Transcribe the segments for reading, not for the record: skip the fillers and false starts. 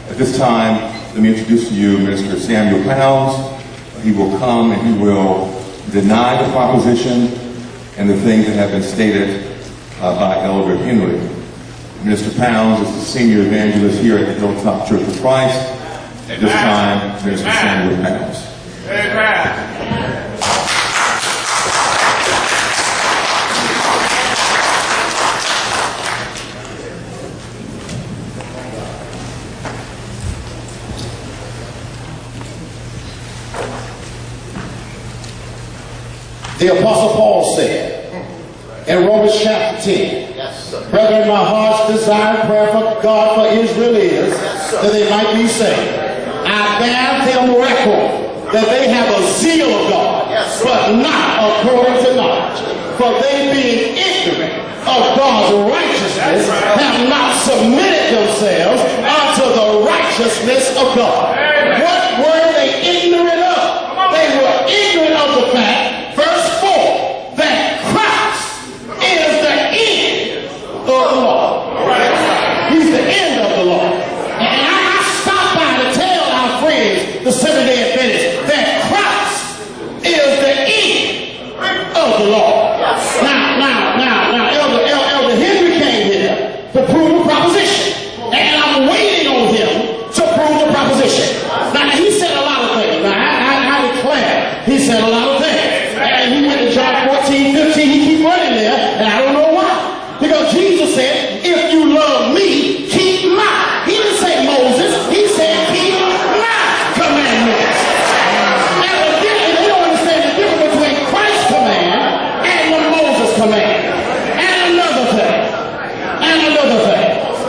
At this time, let me introduce to you Minister Samuel Pounds. He will come and he will deny the proposition and the things that have been stated by Elder Henry. Minister Pounds is the senior evangelist here at the Hilltop Church of Christ. At this time, Minister Samuel Pounds. Amen. The Apostle Paul said in Romans chapter 10, brethren, my heart's desire and prayer for God for Israel is that they might be saved. I bear them record that they have a zeal of God, but not according to knowledge. For they being ignorant of God's righteousness have not submitted themselves unto the righteousness of God. What were they ignorant of? They were ignorant of the fact, verse 4, that Christ is the end of the law. He's the end of the law. And I stopped by to tell our friends, the Seventh-day Adventists, that Christ is the end of the law. Now, Elder Henry came here to prove a proposition. And I'm waiting on him to prove the proposition. Now, he said a lot of things. Now, I declare, he said a lot of things. And he went to John 14:15. He keep running there, and I don't know why. Because Jesus said, if you love me, keep mine. He didn't say Moses. He said, keep my commandments. Evidently, they don't understand the difference between Christ's command and the Moses command. And another thing.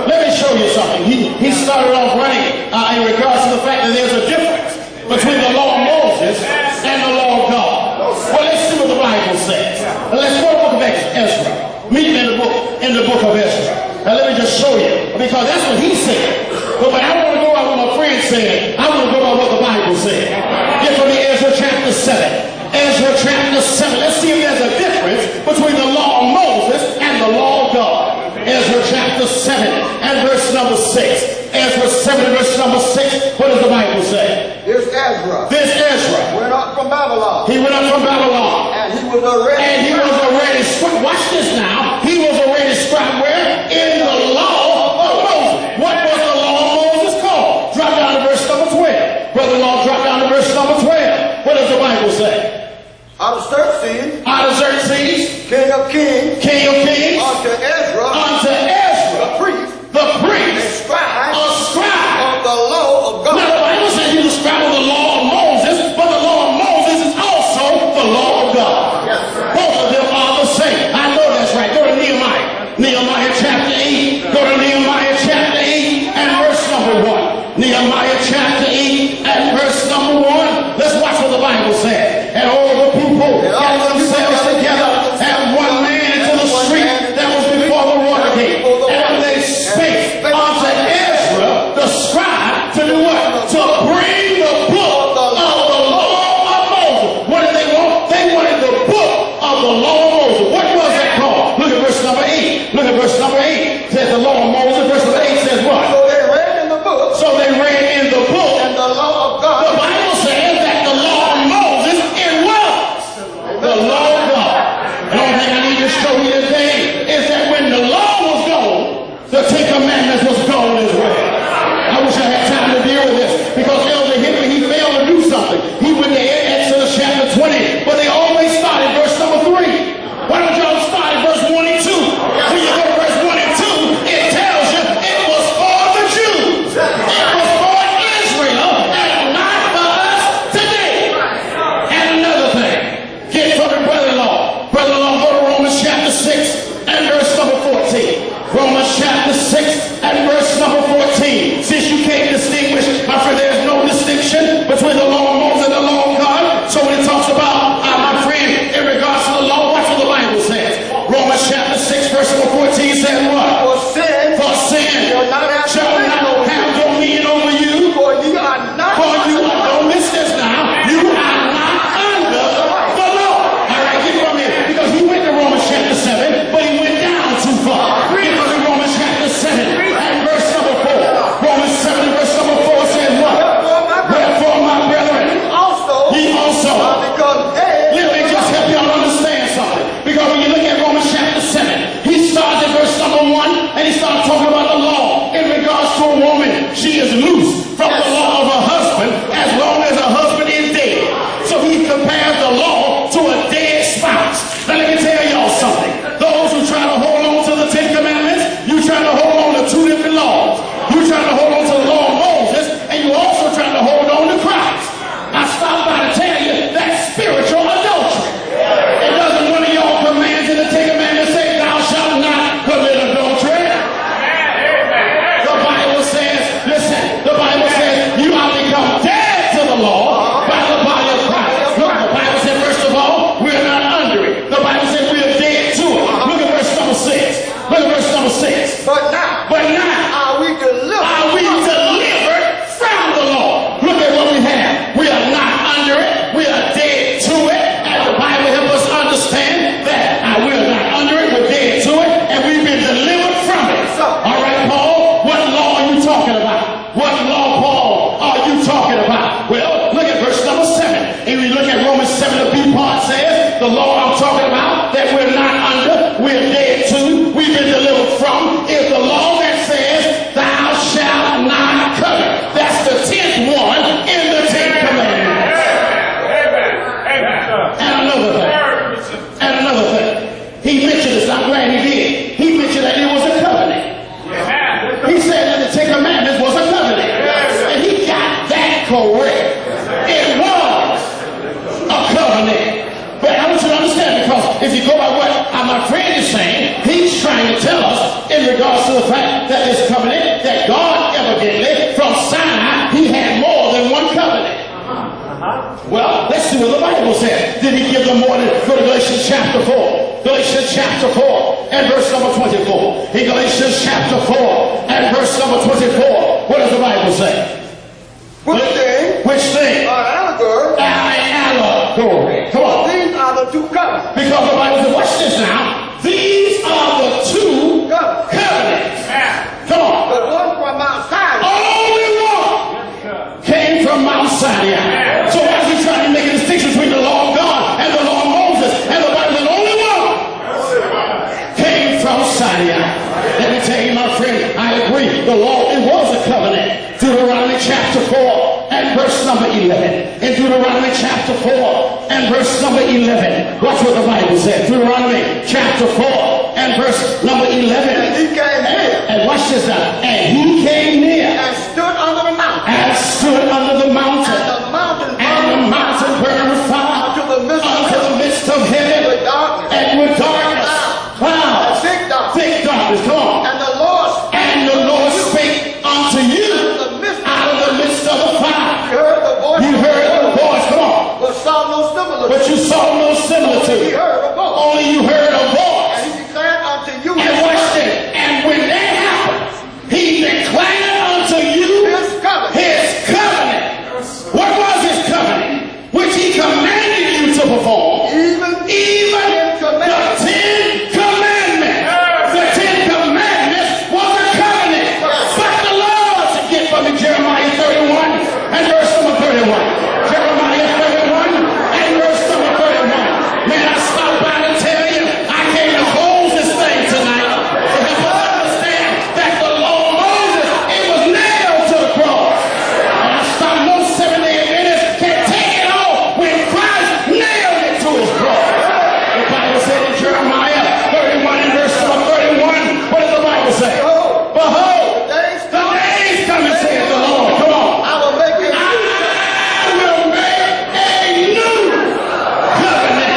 Let me show you something. He started off running in regards to the fact that there's a difference between the law of Moses and the law of God. Well, let's see what the Bible says. Let's go to the book of Ezra. Meet me in the book of Ezra. Now let me just show you, because that's what he said. But I want to go by what my friend said. I want to go by what the Bible said. Get for me Ezra chapter 7. Ezra chapter 7. Let's see if there's a difference between the law of Moses and the law of God. Ezra chapter 7 and verse number 6. Ezra 7 and verse number 6. What does the Bible say? This Ezra went up from Babylon. He went up from Babylon. And he was already scribed. Watch this now. He was already scribed where? In the law of Moses. What was the law of Moses called? Drop down to verse number 12. Brother Law, drop down to verse number 12. What does the Bible say? Out of Xerxes, King of Kings, unto Ezra, the priest, a scribe of the law of God. Now the Bible says he was a scribe of the law of Moses, but the law of Moses is also the law of God. Yes, both of them are the same. I know that's right. Go to Nehemiah. Nehemiah chapter 8. Go to Nehemiah chapter 8 and verse number 1. Nehemiah chapter 8 and verse number 1. Let's watch what the Bible says. And all the people gathered themselves together and one man into the street that was before the water gate. And they spake unto Ezra the scribe to do what? To bring the book of the law of Moses. What did they want? They wanted the book of the law of Moses. What was that called? Look at verse number 8. Look at verse number 8. It says the law of Moses. Verse number 8 says what? So they read in the book. And the law of God. The Bible says that the law of Moses, it was the law of God. The only thing I need to show you today is that when the law was gone, the Ten Commandments was gone as well. I wish I had time to deal with this, because Elder Henry, he failed to do something. He went to Exodus chapter 20, but they always started verse number 3. Why don't y'all start at verse 1 and 2? When you go to verse 1 and 2, it tells you it was for the Jews. It was for Israel and not for us today. And another thing, get for the brother-in-law. Brother-in-law, go to Romans chapter 6 and verse number 14. Romans chapter 6 and verse number 14. Since you came to What law, Paul, are you talking about? Well, look at verse number 7. And we look at Romans 7, the B part says, the law I'm talking about that we're not under, we're dead to, we've been delivered from, is the law that says, thou shalt not covet. That's the 10th one in the 10 commandments. And another thing. He mentioned this, I'm glad he did. He mentioned that it was a covenant. He said that the 10 commandments was a covenant. And he got that correct. It was a covenant. But I want you to understand, because if you go by what my friend is saying, he's trying to tell us in regards to the fact that this covenant, that God evidently, from Sinai, he had more than one covenant. Well, let's see what the Bible says. Did he give them more than, go to Galatians chapter 4. Galatians chapter 4 and verse number 24. In Galatians chapter 4 and verse number 24, what does the Bible say? Which thing? Which thing? Allegory. Allegory. Come on. These are the two covenants. Because the Bible says, watch this now. These are the two covenants. Come on. The one from Mount Sinai. Only one came from Mount Sinai. So why is he trying to make a distinction between the law of God and the law of Moses? And the Bible says only one came from Sinai. Let me tell you, my friend, I agree. The law, it was a covenant. Deuteronomy chapter 4 and verse number 11. In Deuteronomy chapter 4 and verse number 11. Watch what the Bible says. Deuteronomy chapter 4 and verse number 11. And he came near. And watch this now. And he came near. And stood under the mountain. And stood under the mountain. And the mountain burned with fire. unto the midst of heaven. with darkness. And with darkness. Clouds. Thick darkness. Thick darkness. Come on. And the Lord spake unto you out of the midst of the fire. You heard the voice. Come on. But saw no similitude. But you saw no He similitude. heard a voice. Only you heard a voice. And he declared unto you And watch this. And when that happened, he declared unto you his covenant. his covenant. What was his covenant? Which he commanded you to perform. Even the 10 commandments. The 10 commandments was a covenant. But the Lord said, get from me Jeremiah 31 and verse number 31. Jeremiah 31 and verse number 31. Man, I stopped by to tell you, I came to close this thing tonight to help us understand that the law of Moses, it was nailed to the cross. And I stopped no 7 to 8 minutes can take it all when Christ nailed it to his cross. The Bible said in Jeremiah 31 and verse number 31, what does the Bible say? Behold, the days coming, saith the Lord. Come on. I will make you I will make a new covenant.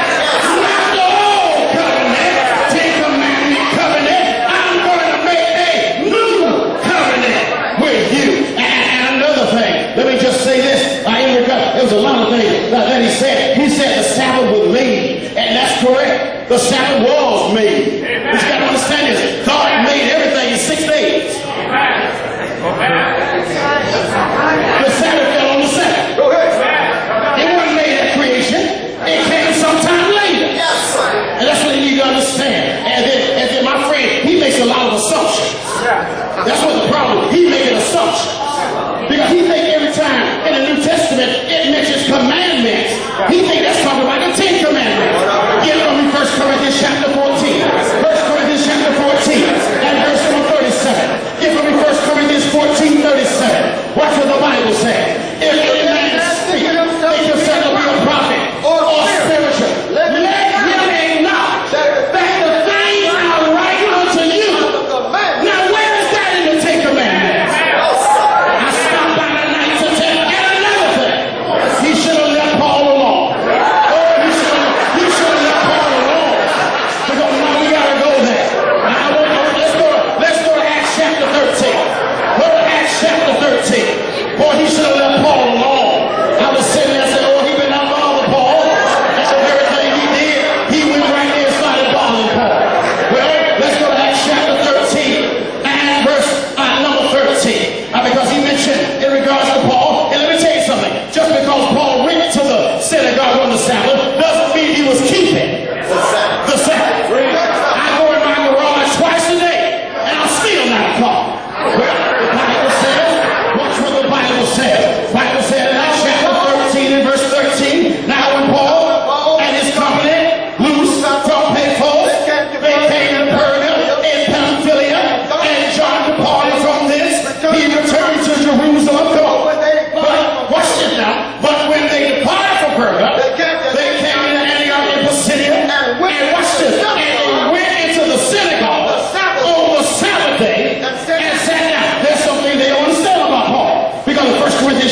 Not the old covenant, 10 commandment covenant. I'm going to make a new covenant with you. And another thing, let me just say this. There was a lot of things that he said. He said the Sabbath was made. And that's correct. The Sabbath was made. But you got to understand this. God made everything in 6 days. The Sabbath fell on the Sabbath. Go ahead. It wasn't made at creation. It came sometime later. And that's what you need to understand. And then my friend, he makes a lot of assumptions. That's what the problem is. He making assumptions. Because he think every time in the New Testament it mentions commandments. He think that's talking about the 10 commandments. Get from me 1 Corinthians chapter 14.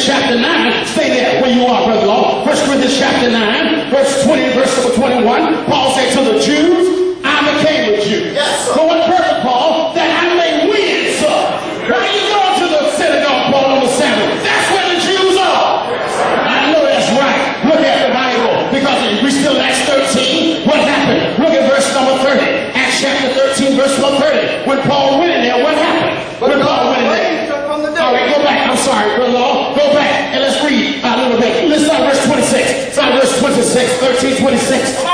chapter 9, stay there where you are, brother Law. 1 Corinthians chapter 9, verse 20, verse number 21, Paul said to the Jews, I became a Jew. Yes, sir. For what purpose, Paul? That I may win some. Why are you going to the synagogue, Paul, on the Sabbath? That's where the Jews are. I know that's right. Look at the Bible, because we still in Acts 13. What happened? Look at verse number 30. Acts chapter 13, verse number 30. When Paul went in there, what happened? When Paul went in there. All right, go back. I'm sorry, brother Law. Go back and let's read a little bit. Let's start verse 26. Start verse 26, 13, 26.